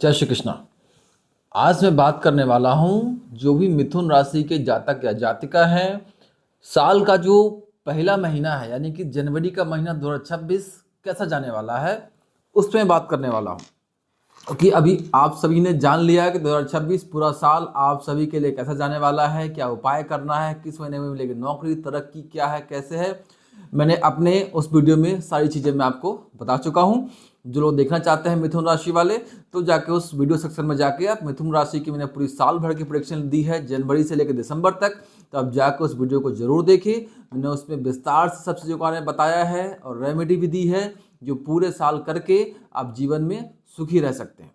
जय श्री कृष्णा। आज मैं बात करने वाला हूँ जो भी मिथुन राशि के जातक या जातिका हैं, साल का जो पहला महीना है यानी कि जनवरी का महीना 2026 कैसा जाने वाला है उस पर बात करने वाला हूँ। क्योंकि अभी आप सभी ने जान लिया है कि 2026 पूरा साल आप सभी के लिए कैसा जाने वाला है, क्या उपाय करना है, किस महीने में मिलेगी नौकरी, तरक्की क्या है, कैसे है। मैंने अपने उस वीडियो में सारी चीज़ें मैं आपको बता चुका हूँ। जो लोग देखना चाहते हैं मिथुन राशि वाले तो जाके उस वीडियो सेक्शन में जाके आप मिथुन राशि की मैंने पूरी साल भर की प्रेडिक्शन दी है जनवरी से लेकर दिसंबर तक, तो आप जाकर उस वीडियो को जरूर देखिए। मैंने उसमें विस्तार से सब चीज़ों के बारे में बताया है और रेमेडी भी दी है जो पूरे साल करके आप जीवन में सुखी रह सकते हैं।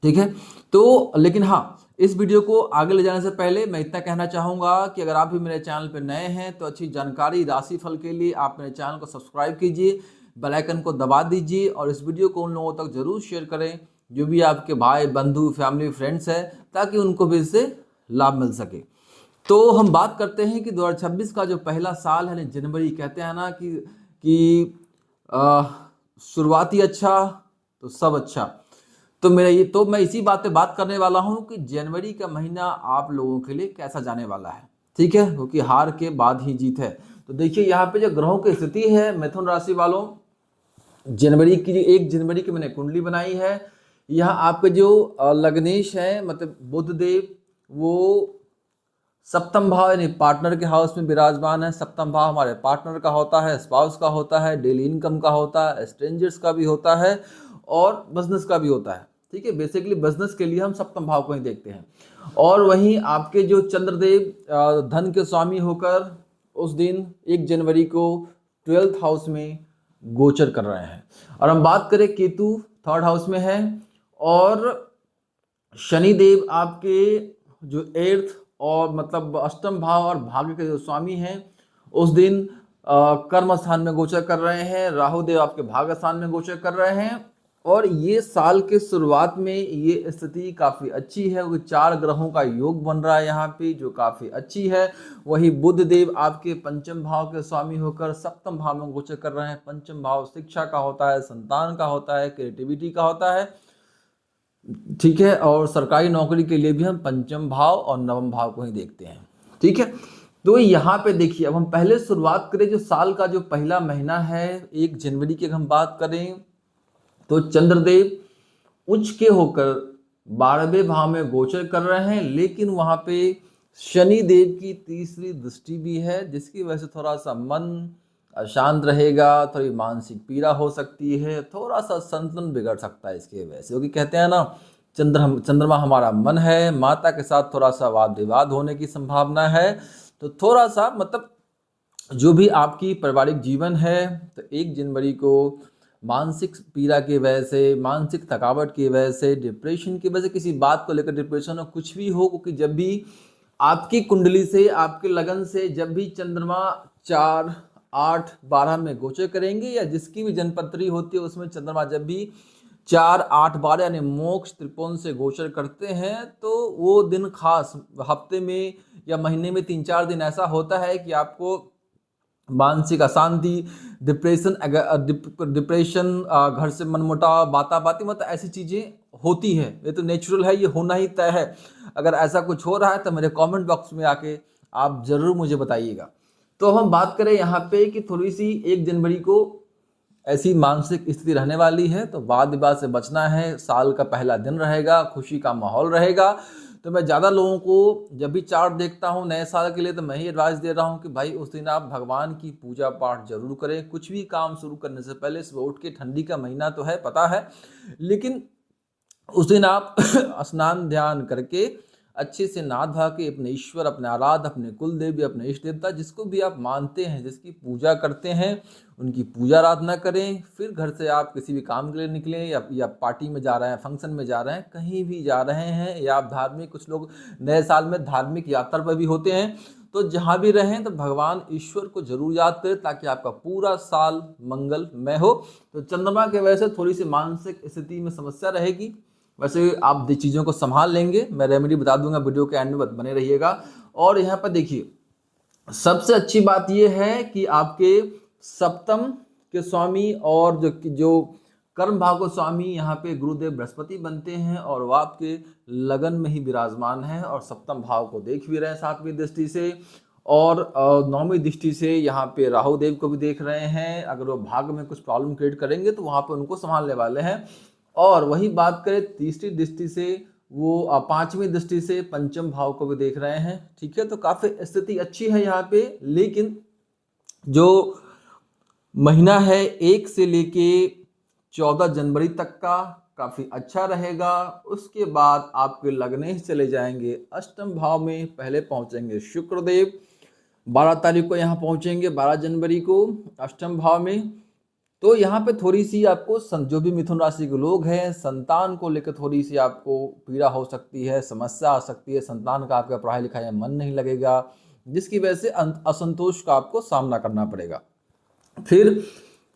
ठीक है, तो लेकिन हाँ, इस वीडियो को आगे ले जाने से पहले मैं इतना कहना चाहूँगा कि अगर आप भी मेरे चैनल पर नए हैं तो अच्छी जानकारी राशिफल के लिए आप मेरे चैनल को सब्सक्राइब कीजिए, बेल आइकन को दबा दीजिए और इस वीडियो को उन लोगों तक जरूर शेयर करें जो भी आपके भाई बंधु फैमिली फ्रेंड्स हैं, ताकि उनको भी इससे लाभ मिल सके। तो हम बात करते हैं कि 2026 का जो पहला साल है जनवरी, कहते हैं ना कि शुरुआती अच्छा तो सब अच्छा। तो मैं इसी बात पे बात करने वाला हूं कि जनवरी का महीना आप लोगों के लिए कैसा जाने वाला है। ठीक है, क्योंकि हार के बाद ही जीत है। तो देखिए यहाँ पे जो ग्रहों की स्थिति है मिथुन राशि वालों, जनवरी की 1 जनवरी की मैंने कुंडली बनाई है। यहाँ आपके जो लग्नेश है मतलब बुध देव, वो सप्तम भाव यानी पार्टनर के हाउस में विराजमान है। सप्तम भाव हमारे पार्टनर का होता है, स्पाउस का होता है, डेली इनकम का होता है, स्ट्रेंजर्स का भी होता है और बिजनेस का भी होता है। ठीक है, बेसिकली बिजनेस के लिए हम सप्तम भाव को ही देखते हैं। और वहीं आपके जो चंद्रदेव धन के स्वामी होकर उस दिन 1 जनवरी को 12th हाउस में गोचर कर रहे हैं। और हम बात करें केतु 3rd हाउस में है और शनिदेव आपके जो 8th और मतलब अष्टम भाव और भाग्य के जो स्वामी हैं उस दिन कर्म स्थान में गोचर कर रहे हैं। राहु देव आपके भाग्य स्थान में गोचर कर रहे हैं और ये साल के शुरुआत में ये स्थिति काफ़ी अच्छी है क्योंकि 4 ग्रहों का योग बन रहा है यहाँ पे जो काफ़ी अच्छी है। वही बुध देव आपके पंचम भाव के स्वामी होकर सप्तम भाव में गोचर कर रहे हैं। पंचम भाव शिक्षा का होता है, संतान का होता है, क्रिएटिविटी का होता है। ठीक है, और सरकारी नौकरी के लिए भी हम पंचम भाव और नवम भाव को ही देखते हैं। ठीक है, तो यहाँ पे देखिए अब हम पहले शुरुआत करें जो साल का जो पहला महीना है 1 जनवरी की हम बात करें तो चंद्रदेव उच्च के होकर 12वें भाव में गोचर कर रहे हैं, लेकिन वहां पे शनि देव की तीसरी दृष्टि भी है जिसकी वजह से थोड़ा सा मन अशांत रहेगा, थोड़ी मानसिक पीड़ा हो सकती है, थोड़ा सा संतुलन बिगड़ सकता है इसकी वजह से। क्योंकि कहते हैं ना चंद्रमा हमारा मन है, माता के साथ थोड़ा सा वाद विवाद होने की संभावना है। तो थोड़ा सा मतलब जो भी आपकी पारिवारिक जीवन है तो 1 जनवरी को मानसिक पीड़ा की वजह से, मानसिक थकावट की वजह से, डिप्रेशन की वजह से, किसी बात को लेकर डिप्रेशन हो, कुछ भी हो, क्योंकि जब भी आपकी कुंडली से आपके लगन से जब भी चंद्रमा 4, 8, 12 में गोचर करेंगे या जिसकी भी जन्मपत्री होती है उसमें चंद्रमा जब भी 4, 8, 12 यानी मोक्ष त्रिकोण से गोचर करते हैं तो वो दिन खास हफ्ते में या महीने में 3-4 दिन ऐसा होता है कि आपको मानसिक अशांति, डिप्रेशन, घर से मनमुटाव, बाताबाती, मतलब ऐसी चीज़ें होती है। ये तो नेचुरल है, ये होना ही तय है। अगर ऐसा कुछ हो रहा है तो मेरे कमेंट बॉक्स में आके आप जरूर मुझे बताइएगा। तो हम बात करें यहाँ पे कि थोड़ी सी 1 जनवरी को ऐसी मानसिक स्थिति रहने वाली है तो वाद विवाद से बचना है। साल का पहला दिन रहेगा, खुशी का माहौल रहेगा। तो मैं ज़्यादा लोगों को जब भी चार्ट देखता हूँ नए साल के लिए तो मैं ही एडवाइस दे रहा हूँ कि भाई उस दिन आप भगवान की पूजा पाठ जरूर करें। कुछ भी काम शुरू करने से पहले सुबह उठ के, ठंडी का महीना तो है पता है, लेकिन उस दिन आप स्नान ध्यान करके अच्छे से नहा धा के अपने ईश्वर, अपने आराध्य, अपने कुल देवी, अपने इष्ट देवता जिसको भी आप मानते हैं, जिसकी पूजा करते हैं, उनकी पूजा आराधना करें। फिर घर से आप किसी भी काम के लिए निकलें या पार्टी में जा रहे हैं, फंक्शन में जा रहे हैं, कहीं भी जा रहे हैं या आप धार्मिक, कुछ लोग नए साल में धार्मिक यात्रा पर भी होते हैं, तो जहाँ भी रहें तो भगवान ईश्वर को जरूर याद करें ताकि आपका पूरा साल मंगलमय हो। तो चंद्रमा की वजह से थोड़ी सी मानसिक स्थिति में समस्या रहेगी, वैसे आप चीज़ों को संभाल लेंगे। मैं रेमेडी बता दूंगा, वीडियो के एंड में बने रहिएगा। और यहाँ पर देखिए सबसे अच्छी बात यह है कि आपके सप्तम के स्वामी और जो कर्म भाव को स्वामी यहाँ पे गुरुदेव बृहस्पति बनते हैं और वो आपके लगन में ही विराजमान है और सप्तम भाव को देख भी रहे हैं 7वीं दृष्टि से, और 9वीं दृष्टि से यहाँ पे राहु देव को भी देख रहे हैं। अगर वो भाग्य में कुछ प्रॉब्लम क्रिएट करेंगे तो वहाँ पे उनको संभालने वाले हैं। और वही बात करें तीसरी दृष्टि से, वो 5वीं दृष्टि से पंचम भाव को भी देख रहे हैं। ठीक है, तो काफी स्थिति अच्छी है यहाँ पे। लेकिन जो महीना है 1 से लेके 14 जनवरी तक का काफी अच्छा रहेगा। उसके बाद आपके लग्नेश चले जाएंगे अष्टम भाव में, पहले पहुंचेंगे शुक्रदेव, 12 तारीख को यहाँ पहुंचेंगे, 12 जनवरी को अष्टम भाव में। तो यहाँ पे थोड़ी सी आपको जो भी मिथुन राशि के लोग हैं, संतान को लेकर थोड़ी सी आपको पीड़ा हो सकती है, समस्या आ सकती है। संतान का आपका पढ़ाई लिखाई में मन नहीं लगेगा, जिसकी वजह से असंतोष का आपको सामना करना पड़ेगा। फिर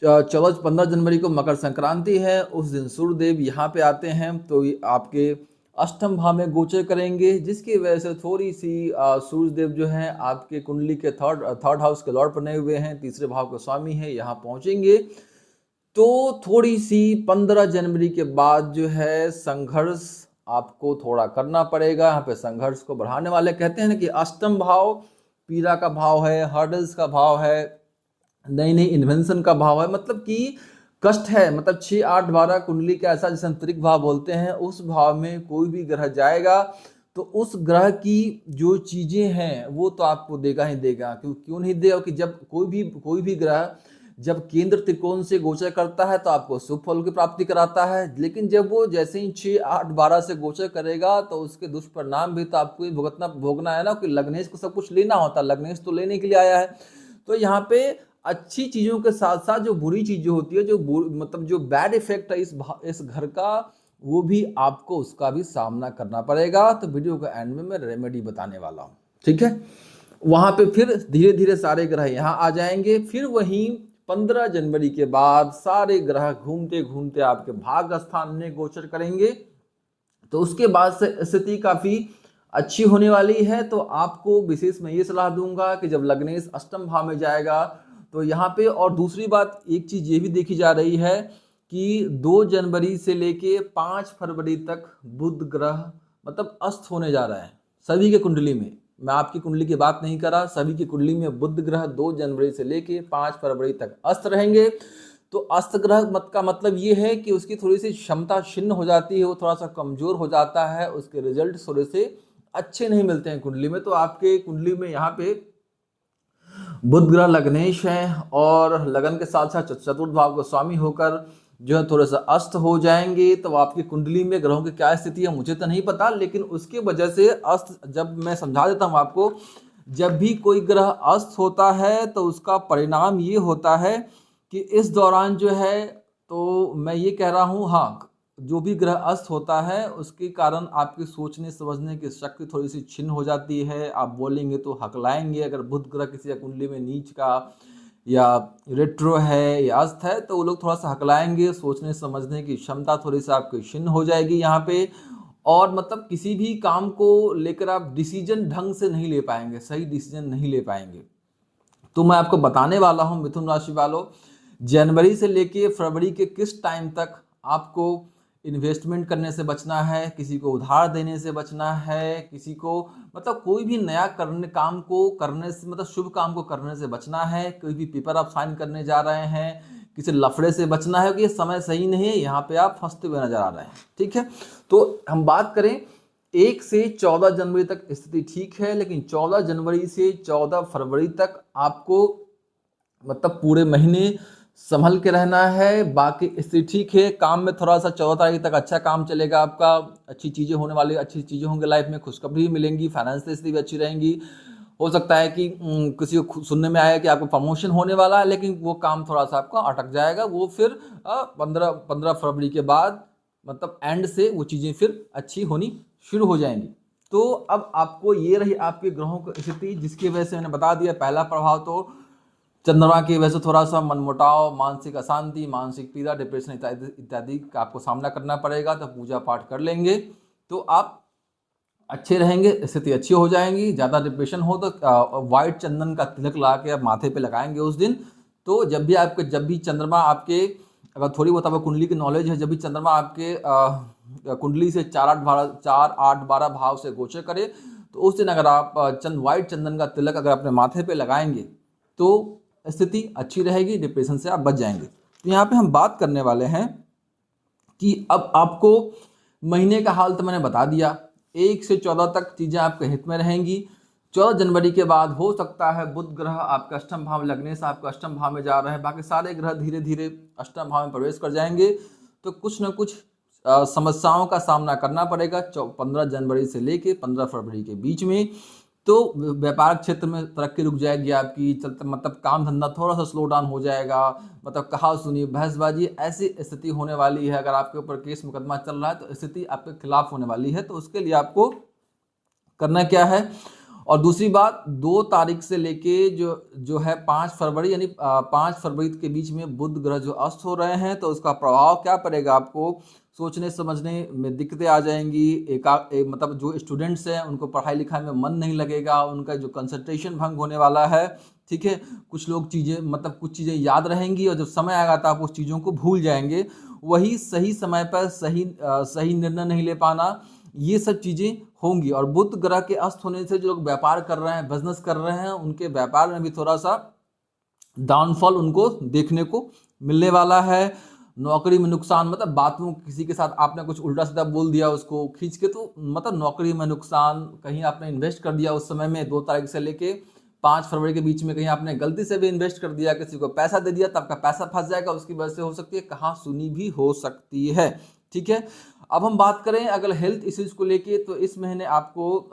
14-15 जनवरी को मकर संक्रांति है, उस दिन सूर्यदेव यहाँ पे आते हैं, तो आपके अष्टम भाव में गोचर करेंगे, जिसकी वजह से थोड़ी सी सूर्यदेव जो है आपके कुंडली के थर्ड हाउस के लॉर्ड बने हुए हैं, तीसरे भाव के स्वामी है, यहाँ पहुंचेंगे। तो थोड़ी सी 15 जनवरी के बाद जो है संघर्ष आपको थोड़ा करना पड़ेगा। यहाँ पे संघर्ष को बढ़ाने वाले कहते हैं ना कि अष्टम भाव पीड़ा का भाव है, हर्डल्स का भाव है, नई नई इन्वेंशन का भाव है, मतलब कि कष्ट है। मतलब 6, 8, 12 कुंडली का ऐसा जिसे अंतरिक भाव बोलते हैं, उस भाव में कोई भी ग्रह जाएगा तो उस ग्रह की जो चीजें हैं वो तो आपको देगा ही देगा। क्यों नहीं देगा? कि जब कोई भी ग्रह जब केंद्र त्रिकोण से गोचर करता है तो आपको शुभ फल की प्राप्ति कराता है, लेकिन जब वो जैसे ही 6, 8, 12 से गोचर करेगा तो उसके दुष्परिणाम भी तो आपको भोगना है ना। कि लग्नेश को सब कुछ लेना होता है, लग्नेश तो लेने के लिए आया है। तो यहाँ पे अच्छी चीजों के साथ साथ जो बुरी चीजें होती है, मतलब जो बैड इफेक्ट है इस घर का, वो भी आपको उसका भी सामना करना पड़ेगा। तो वीडियो के एंड में मैं रेमेडी बताने वाला हूँ, ठीक है। वहां पे फिर धीरे धीरे सारे ग्रह यहाँ आ जाएंगे। फिर वहीं 15 जनवरी के बाद सारे ग्रह घूमते घूमते आपके भाग्य स्थान में गोचर करेंगे। तो उसके बाद से स्थिति काफी अच्छी होने वाली है। तो आपको विशेष मैं ये सलाह दूंगा कि जब लग्नेश अष्टम भाव में जाएगा तो यहाँ पे, और दूसरी बात एक चीज ये भी देखी जा रही है कि 2 जनवरी से लेके 5 फरवरी तक बुध ग्रह मतलब अस्त होने जा रहा है सभी के कुंडली में। मैं आपकी कुंडली की बात नहीं कर रहा, सभी की कुंडली में बुध ग्रह 2 जनवरी से लेके 5 फरवरी तक अस्त रहेंगे। तो अस्त ग्रह का मतलब ये है कि उसकी थोड़ी सी क्षमता छिन्न हो जाती है, वो थोड़ा सा कमजोर हो जाता है, उसके रिजल्ट थोड़े से अच्छे नहीं मिलते हैं कुंडली में। तो आपके कुंडली में यहाँ पे बुध ग्रह लग्नेश है और लगन के साथ साथ चतुर्थ भाव का स्वामी होकर जो है थोड़ा सा अस्त हो जाएंगे। तो आपकी कुंडली में ग्रहों की क्या स्थिति है मुझे तो नहीं पता, लेकिन उसके वजह से अस्त, जब मैं समझा देता हूँ आपको, जब भी कोई ग्रह अस्त होता है तो उसका परिणाम ये होता है कि इस दौरान जो है, तो मैं ये कह रहा हूँ, हाँ, जो भी ग्रह अस्त होता है उसके कारण आपकी सोचने समझने की शक्ति थोड़ी सी छिन्न हो जाती है। आप बोलेंगे तो हकलाएंगे। अगर बुध ग्रह किसी कुंडली में नीच का या रेट्रो है या अस्त है तो वो लोग थोड़ा सा हकलाएंगे, सोचने समझने की क्षमता थोड़ी सी आपकी छिन्न हो जाएगी यहाँ पे। और मतलब किसी भी काम को लेकर आप डिसीजन ढंग से नहीं ले पाएंगे, सही डिसीजन नहीं ले पाएंगे। तो मैं आपको बताने वाला हूँ मिथुन राशि वालों, जनवरी से लेके फरवरी के किस टाइम तक आपको इन्वेस्टमेंट करने से बचना है, किसी को उधार देने से बचना है, किसी को मतलब कोई भी नया काम को करने से, मतलब शुभ काम को करने से बचना है, कोई भी पेपर आप साइन करने जा रहे हैं, किसी लफड़े से बचना है कि ये समय सही नहीं है, यहाँ पे आप फंसते हुए नजर आ रहे हैं, ठीक है। तो हम बात करें 1 से 14 जनवरी तक स्थिति ठीक है, लेकिन 14 जनवरी से 14 फरवरी तक आपको मतलब पूरे महीने संभल के रहना है। बाकी स्थिति ठीक है। काम में थोड़ा सा 14 तारीख तक अच्छा काम चलेगा आपका, अच्छी चीजें होने वाली, अच्छी चीजें होंगी लाइफ में, खुशखबरी मिलेंगी, फाइनेंशियल स्थिति भी अच्छी रहेंगी। हो सकता है कि किसी को सुनने में आया कि आपको प्रमोशन होने वाला है, लेकिन वो काम थोड़ा सा आपका अटक जाएगा। वो फिर 15 फरवरी के बाद मतलब एंड से वो चीजें फिर अच्छी होनी शुरू हो जाएंगी। तो अब आपको ये रही आपके ग्रहों की स्थिति, जिसकी वजह से मैंने बता दिया। पहला प्रभाव तो चंद्रमा की वजह से थोड़ा सा मनमुटाव, मानसिक अशांति, मानसिक पीड़ा, डिप्रेशन इत्यादि का आपको सामना करना पड़ेगा। तो पूजा पाठ कर लेंगे तो आप अच्छे रहेंगे, स्थिति अच्छी हो जाएंगी। ज़्यादा डिप्रेशन हो तो वाइट चंदन का तिलक ला के आप माथे पे लगाएंगे उस दिन। तो जब भी चंद्रमा आपके अगर थोड़ी बहुत आपको कुंडली की नॉलेज है, जब भी चंद्रमा आपके कुंडली से 4 8 12 भाव से गोचर करे, तो उस दिन अगर आप व्हाइट चंदन का तिलक अगर अपने माथे पे लगाएंगे तो स्थिति अच्छी रहेगी, डिप्रेशन से आप बच जाएंगे। तो यहाँ पे हम बात करने वाले हैं कि अब आपको महीने का हाल तो मैंने बता दिया, 1 से 14 तक चीज़ें आपके हित में रहेंगी। 14 जनवरी के बाद हो सकता है बुध ग्रह आपका अष्टम भाव लगने से आपका अष्टम भाव में जा रहा है, बाकी सारे ग्रह धीरे धीरे अष्टम भाव में प्रवेश कर जाएंगे, तो कुछ न कुछ समस्याओं का सामना करना पड़ेगा 15 जनवरी से लेके 15 फरवरी के बीच में। तो व्यापार क्षेत्र में तरक्की रुक जाएगी आपकी, चलते मतलब काम धंधा थोड़ा सा स्लो डाउन हो जाएगा, मतलब कहा सुनी बहसबाजी ऐसी स्थिति होने वाली है। अगर आपके ऊपर केस मुकदमा चल रहा है तो स्थिति आपके खिलाफ होने वाली है, तो उसके लिए आपको करना क्या है। और दूसरी बात, 2 तारीख से लेके जो है 5 फरवरी यानी 5 फरवरी के बीच में बुध ग्रह जो अस्त हो रहे हैं, तो उसका प्रभाव क्या पड़ेगा आपको, सोचने समझने में दिक्कतें आ जाएंगी। मतलब जो स्टूडेंट्स हैं उनको पढ़ाई लिखाई में मन नहीं लगेगा, उनका जो कंसंट्रेशन भंग होने वाला है, ठीक है। कुछ लोग कुछ चीज़ें याद रहेंगी और जब समय आएगा तो आप उस चीज़ों को भूल जाएंगे। वही सही समय पर सही निर्णय नहीं ले पाना, ये सब चीज़ें होंगी। और बुध ग्रह के अस्त होने से जो लोग व्यापार कर रहे हैं, बिजनेस कर रहे हैं, उनके व्यापार में भी थोड़ा सा डाउनफॉल उनको देखने को मिलने वाला है। नौकरी में नुकसान, मतलब बात में किसी के साथ आपने कुछ उल्टा सीधा बोल दिया उसको खींच के, तो मतलब नौकरी में नुकसान, कहीं आपने इन्वेस्ट कर दिया उस समय में 2 तारीख से लेके 5 फरवरी के बीच में, कहीं आपने गलती से भी इन्वेस्ट कर दिया, किसी को पैसा दे दिया तो आपका पैसा फंस जाएगा, उसकी वजह से हो सकती है कहाँ सुनी भी हो सकती है, ठीक है। अब हम बात करें अगर हेल्थ इश्यूज को लेके, तो इस महीने आपको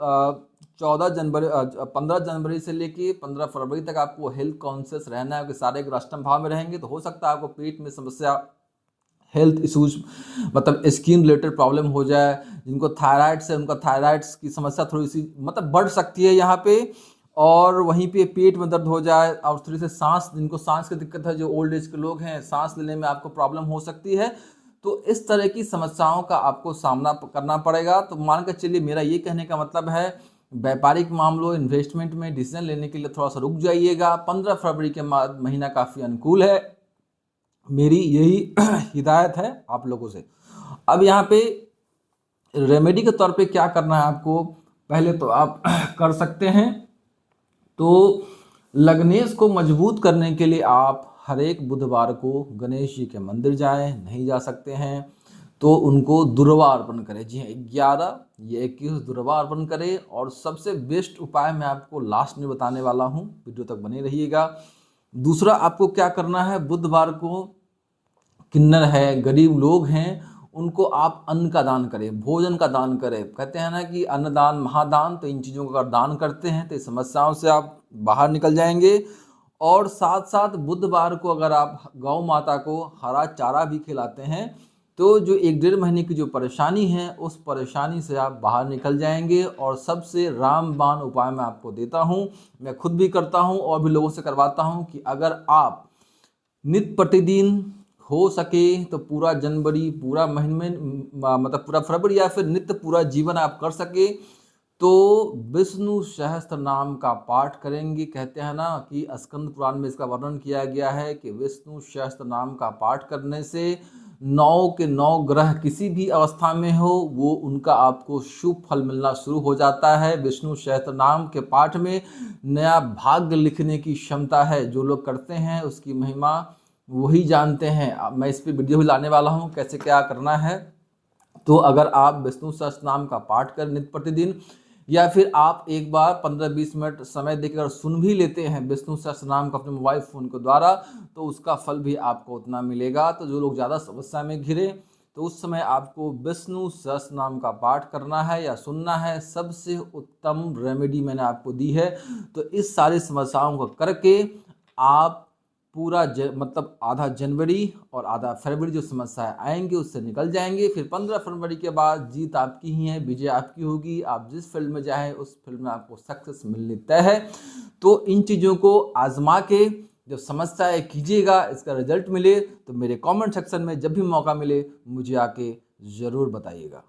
15 जनवरी से लेके 15 फरवरी तक आपको हेल्थ कॉन्शियस रहना है, क्योंकि सारे ग्रह अष्टम भाव में रहेंगे, तो हो सकता है आपको पेट में समस्या, हेल्थ इश्यूज, मतलब स्किन रिलेटेड प्रॉब्लम हो जाए। जिनको थायराइड से, उनका थायराइड्स की समस्या थोड़ी सी मतलब बढ़ सकती है यहाँ पे, और वहीं पे पेट में दर्द हो जाए, और थोड़ी से सांस, जिनको सांस की दिक्कत है, जो ओल्ड एज के लोग हैं, सांस लेने में आपको प्रॉब्लम हो सकती है। तो इस तरह की समस्याओं का आपको सामना करना पड़ेगा। तो मान कर चलिए, मेरा ये कहने का मतलब है व्यापारिक मामलों, इन्वेस्टमेंट में डिसीजन लेने के लिए थोड़ा सा रुक जाइएगा। 15 फरवरी के महीना काफ़ी अनुकूल है, मेरी यही हिदायत है आप लोगों से। अब यहाँ पे रेमेडी के तौर पे क्या करना है आपको, पहले तो आप कर सकते हैं, तो लग्नेश को मजबूत करने के लिए आप हर एक बुधवार को गणेश जी के मंदिर जाएं, नहीं जा सकते हैं तो उनको दुर्वा अर्पण करें। जी हाँ, 11 या 21 दुर्वा अर्पण करें। और सबसे बेस्ट उपाय मैं आपको लास्ट में बताने वाला हूँ, वीडियो तक बने रहिएगा। दूसरा आपको क्या करना है, बुधवार को किन्नर है, गरीब लोग हैं, उनको आप अन्न का दान करें, भोजन का दान करें। कहते हैं ना कि अन्नदान महादान, तो इन चीज़ों का अगर दान करते हैं तो इस समस्याओं से आप बाहर निकल जाएंगे। और साथ साथ बुधवार को अगर आप गौ माता को हरा चारा भी खिलाते हैं, तो जो 1-1.5 महीने की जो परेशानी है, उस परेशानी से आप बाहर निकल जाएंगे। और सबसे रामबाण उपाय मैं आपको देता हूँ, मैं खुद भी करता हूँ और भी लोगों से करवाता हूँ, कि अगर आप नित्य प्रतिदिन हो सके तो पूरा जनवरी, पूरा महीने, मतलब पूरा फरवरी, या फिर नित्य पूरा जीवन आप कर सके, तो विष्णु सहस्त्र नाम का पाठ करेंगे। कहते हैं ना कि स्कंद पुराण में इसका वर्णन किया गया है कि विष्णु सहस्त्र नाम का पाठ करने से 9 के 9 ग्रह किसी भी अवस्था में हो, वो उनका आपको शुभ फल मिलना शुरू हो जाता है। विष्णु सहस्त्र नाम के पाठ में नया भाग्य लिखने की क्षमता है। जो लोग करते हैं उसकी महिमा वही जानते हैं। मैं इस पर वीडियो भी लाने वाला हूँ कैसे क्या करना है। तो अगर आप विष्णु सहस्त्र नाम का पाठ कर नित्य प्रतिदिन, या फिर आप एक बार 15-20 मिनट समय देकर सुन भी लेते हैं विष्णु सहस्त्र नाम को अपने मोबाइल फ़ोन के द्वारा, तो उसका फल भी आपको उतना मिलेगा। तो जो लोग ज़्यादा समस्या में घिरे, तो उस समय आपको विष्णु सहस्त्र नाम का पाठ करना है या सुनना है। सबसे उत्तम रेमेडी मैंने आपको दी है। तो इस सारी समस्याओं को करके आप पूरा मतलब आधा जनवरी और आधा फरवरी जो समस्याएं आएंगी उससे निकल जाएंगे। फिर 15 फरवरी के बाद जीत आपकी ही है, विजय आपकी होगी। आप जिस फील्ड में जाएं उस फील्ड में आपको सक्सेस मिलनी तय है। तो इन चीज़ों को आजमा के जब समस्याएं कीजिएगा, इसका रिजल्ट मिले, तो मेरे कमेंट सेक्शन में जब भी मौका मिले मुझे आके ज़रूर बताइएगा।